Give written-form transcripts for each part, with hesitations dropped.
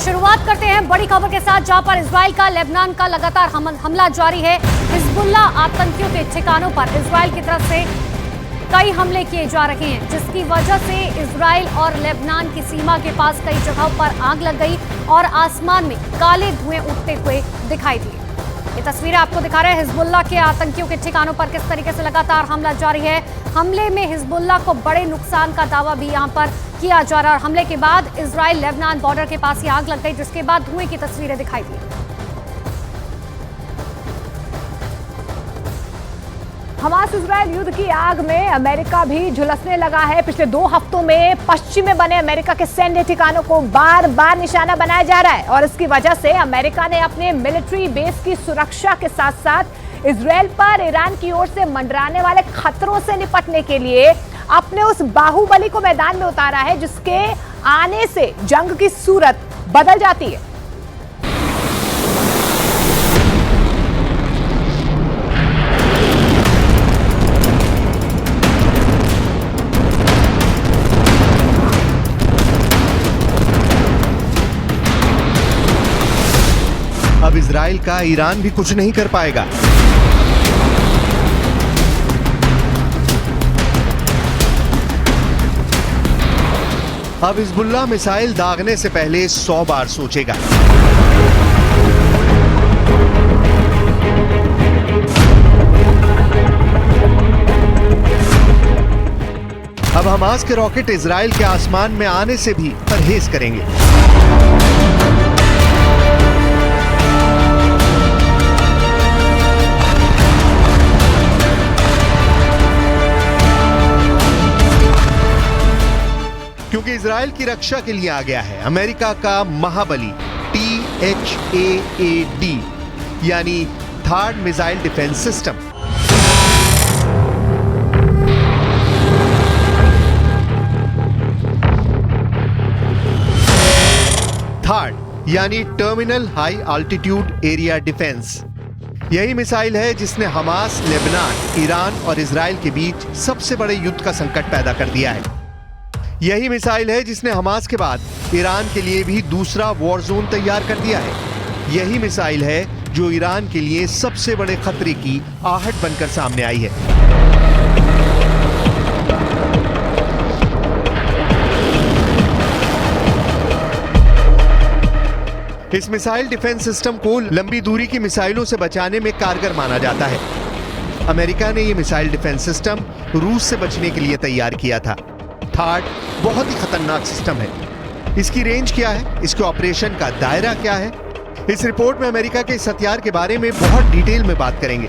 शुरुआत करते हैं बड़ी खबर के साथ, जहां पर इजराइल का लेबनान का लगातार हमला जारी है। हिजबुल्ला आतंकियों के ठिकानों पर इजराइल की तरफ से कई हमले किए जा रहे हैं, जिसकी वजह से इजराइल और लेबनान की सीमा के पास कई जगहों पर आग लग गई और आसमान में काले धुएं उठते हुए दिखाई दिए। ये तस्वीरें आपको दिखा रहे हैं हिजबुल्ला के आतंकियों के ठिकानों पर किस तरीके से लगातार हमला जारी है। हमले में हिजबुल्ला को बड़े नुकसान का दावा भी यहां पर किया जा रहा है। हमले के बाद इजराइल लेबनान बॉर्डर के पास ही आग लग गई, जिसके बाद धुएं की तस्वीरें दिखाई दी। हमास इजराइल युद्ध की आग में अमेरिका भी झुलसने लगा है। पिछले 2 हफ्तों में पश्चिम में बने अमेरिका के सैन्य ठिकानों को बार बार निशाना बनाया जा रहा है और इसकी वजह से अमेरिका ने अपने मिलिट्री बेस की सुरक्षा के साथ साथ इजराइल पर ईरान की ओर से मंडराने वाले खतरों से निपटने के लिए अपने उस बाहुबली को मैदान में उतारा है, जिसके आने से जंग की सूरत बदल जाती है। अब इजराइल का ईरान भी कुछ नहीं कर पाएगा। अब हिजबुल्ला मिसाइल दागने से पहले 100 बार सोचेगा। अब हमास के रॉकेट इजराइल के आसमान में आने से भी परहेज करेंगे। क्योंकि इजराइल की रक्षा के लिए आ गया है अमेरिका का महाबली THAAD, यानी third missile defence system. Third यानी terminal high altitude area defence. यही मिसाइल है जिसने हमास, लेबनान, ईरान और इजराइल के बीच सबसे बड़े युद्ध का संकट पैदा कर दिया है। यही मिसाइल है जिसने हमास के बाद ईरान के लिए भी दूसरा वॉर जोन तैयार कर दिया है। यही मिसाइल है जो ईरान के लिए सबसे बड़े खतरे की आहट बनकर सामने आई है। इस मिसाइल डिफेंस सिस्टम को लंबी दूरी की मिसाइलों से बचाने में कारगर माना जाता है। अमेरिका ने यह मिसाइल डिफेंस सिस्टम रूस से बचने के लिए तैयार किया था। थर्ड बहुत ही खतरनाक सिस्टम है। इसकी रेंज क्या है, इसके ऑपरेशन का दायरा क्या है, इस रिपोर्ट में अमेरिका के इस हथियार के बारे में बहुत डिटेल में बात करेंगे।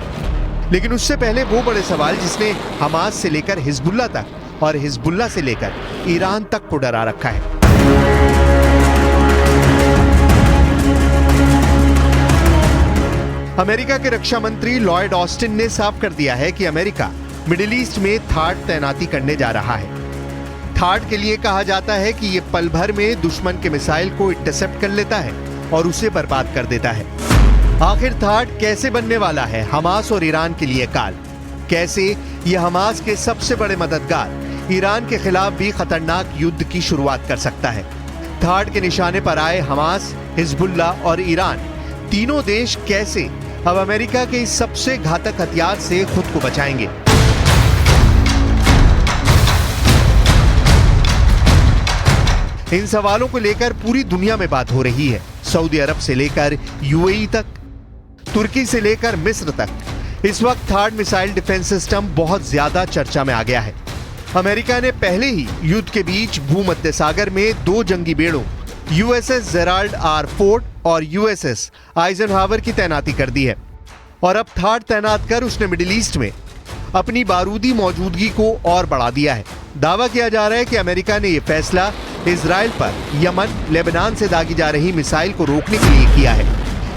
लेकिन उससे पहले वो बड़े सवाल जिसने हमास से लेकर हिजबुल्ला तक और हिजबुल्ला से लेकर ईरान तक को डरा रखा है। अमेरिका के रक्षा मंत्री लॉयड ऑस्टिन ने साफ कर दिया है कि अमेरिका मिडिल ईस्ट में थर्ड तैनाती करने जा रहा है। थर्ड के लिए कहा जाता है कि यह पल भर में दुश्मन के मिसाइल को इंटरसेप्ट कर लेता है और उसे बर्बाद कर देता है। आखिर थर्ड कैसे बनने वाला है हमास और ईरान के लिए काल? कैसे यह हमास के सबसे बड़े मददगार ईरान के खिलाफ भी खतरनाक युद्ध की शुरुआत कर सकता है? थर्ड के निशाने पर आए हमास, हिजबुल्ला और ईरान तीनों देश कैसे अब अमेरिका के इस सबसे घातक हथियार से खुद को बचाएंगे? इन सवालों को लेकर पूरी दुनिया में बात हो रही है। सऊदी अरब से लेकर यूएई तक, तुर्की से लेकर मिस्र तक इस वक्त थर्ड मिसाइल डिफेंस सिस्टम बहुत ज्यादा चर्चा में आ गया है। अमेरिका ने पहले ही युद्ध के बीच भूमध्य सागर में 2 जंगी बेड़ों USS जेराल्ड R. फोर्ड और USS आइजनहावर की तैनाती कर दी है और अब थर्ड तैनात कर उसने मिडिल ईस्ट में अपनी बारूदी मौजूदगी को और बढ़ा दिया है। दावा किया जा रहा है कि अमेरिका ने यह फैसला इजराइल पर यमन, लेबनान से दागी जा रही मिसाइल को रोकने के लिए किया है।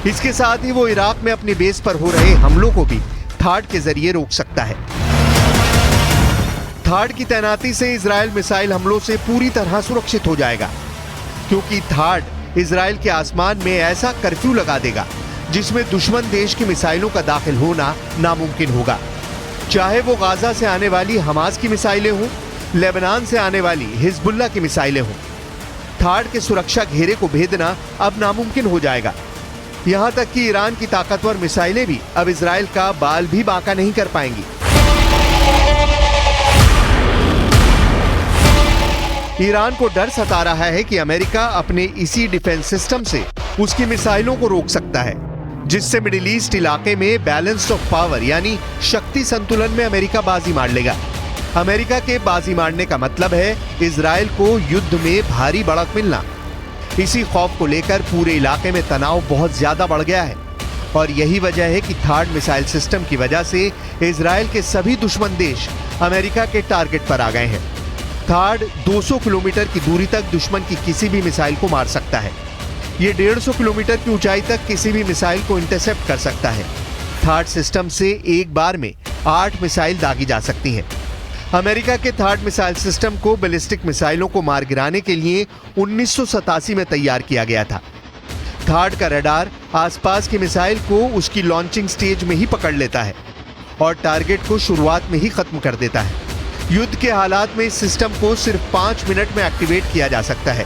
इसके साथ ही वो इराक में अपने बेस पर हो रहे हमलों को भी थर्ड के जरिए रोक सकता है। थर्ड की तैनाती से इजराइल मिसाइल हमलों से पूरी तरह सुरक्षित हो जाएगा, क्योंकि थर्ड इजराइल के आसमान में ऐसा कर्फ्यू लगा देगा जिसमें दुश्मन देश की मिसाइलों का दाखिल होना नामुमकिन होगा। चाहे वो गाजा से आने वाली हमास की मिसाइलें हों, लेबनान से आने वाली हिजबुल्ला की मिसाइलें हों। थाड के सुरक्षा घेरे को भेदना अब नामुमकिन हो जाएगा। यहां तक कि ईरान की ताकतवर मिसाइलें भी अब इजराइल का बाल भी बांका नहीं कर पाएंगी। ईरान को डर सता रहा है कि अमेरिका अपने इसी डिफेंस सिस्टम से उसकी मिसाइलों को रोक सकता है, जिससे मिडिल ईस्ट इलाके में बैलेंस ऑफ पावर यानी शक्ति संतुलन में अमेरिका बाजी मार लेगा। अमेरिका के बाजी मारने का मतलब है इजराइल को युद्ध में भारी बढ़त मिलना। इसी खौफ को लेकर पूरे इलाके में तनाव बहुत ज्यादा बढ़ गया है और यही वजह है कि थाड मिसाइल सिस्टम की वजह से इजराइल के सभी दुश्मन देश अमेरिका के टारगेट पर आ गए हैं। थाड 200 किलोमीटर की दूरी तक दुश्मन की किसी भी मिसाइल को मार सकता है। ये 150 किलोमीटर की ऊंचाई तक किसी भी मिसाइल को इंटरसेप्ट कर सकता है। थाड सिस्टम से एक बार में 8 मिसाइल दागी जा सकती हैं। अमेरिका के थाड मिसाइल सिस्टम को बैलिस्टिक मिसाइलों को मार गिराने के लिए 1987 में तैयार किया गया था। थाड का रडार आसपास की मिसाइल को उसकी लॉन्चिंग स्टेज में ही पकड़ लेता है और टारगेट को शुरुआत में ही खत्म कर देता है। युद्ध के हालात में इस सिस्टम को सिर्फ 5 मिनट में एक्टिवेट किया जा सकता है।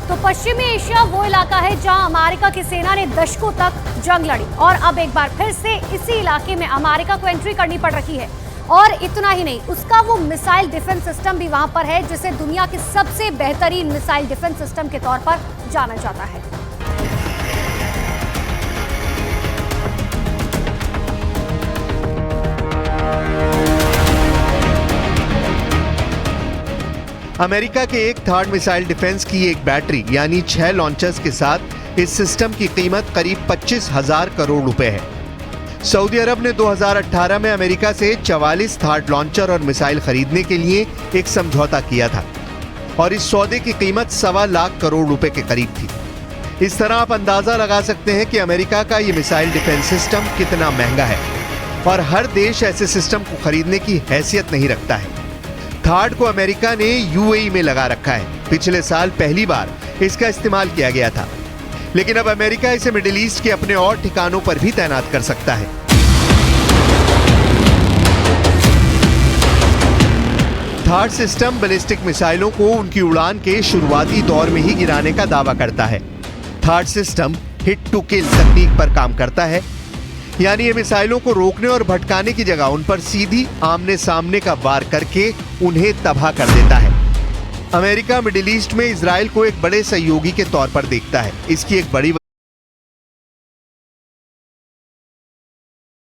तो पश्चिमी एशिया वो इलाका है जहां अमेरिका की सेना ने दशकों तक जंग लड़ी और अब एक बार फिर से इसी इलाके में अमेरिका को एंट्री करनी पड़ रही है। और इतना ही नहीं, उसका वो मिसाइल डिफेंस सिस्टम भी वहां पर है जिसे दुनिया के सबसे बेहतरीन मिसाइल डिफेंस सिस्टम के तौर पर जाना जाता है। अमेरिका के एक थाड मिसाइल डिफेंस की एक बैटरी यानी 6 लॉन्चर्स के साथ इस सिस्टम की कीमत करीब 25,000 करोड़ रुपए है। सऊदी अरब ने 2018 में अमेरिका से 44 थाड लॉन्चर और मिसाइल खरीदने के लिए एक समझौता किया था और इस सौदे की कीमत 1.25 लाख करोड़ रुपए के करीब थी। इस तरह आप अंदाजा लगा सकते हैं कि अमेरिका का ये मिसाइल डिफेंस सिस्टम कितना महंगा है और हर देश ऐसे सिस्टम को खरीदने की हैसियत नहीं रखता है। थाड को अमेरिका ने यूएई में लगा रखा है। पिछले साल पहली बार इसका इस्तेमाल किया गया था, लेकिन अब अमेरिका इसे मिडिल ईस्ट के अपने और ठिकानों पर भी तैनात कर सकता है। थाड सिस्टम बैलिस्टिक मिसाइलों को उनकी उड़ान के शुरुआती दौर में ही गिराने का दावा करता है। थाड सिस्टम हिट टू किल तकनीक पर काम करता है, यानी ये मिसाइलों को रोकने और भटकाने की जगह उन पर सीधी आमने सामने का वार करके उन्हें तबाह कर देता है। अमेरिका मिडिल ईस्ट में इजराइल को एक बड़े सहयोगी के तौर पर देखता है। इसकी एक बड़ी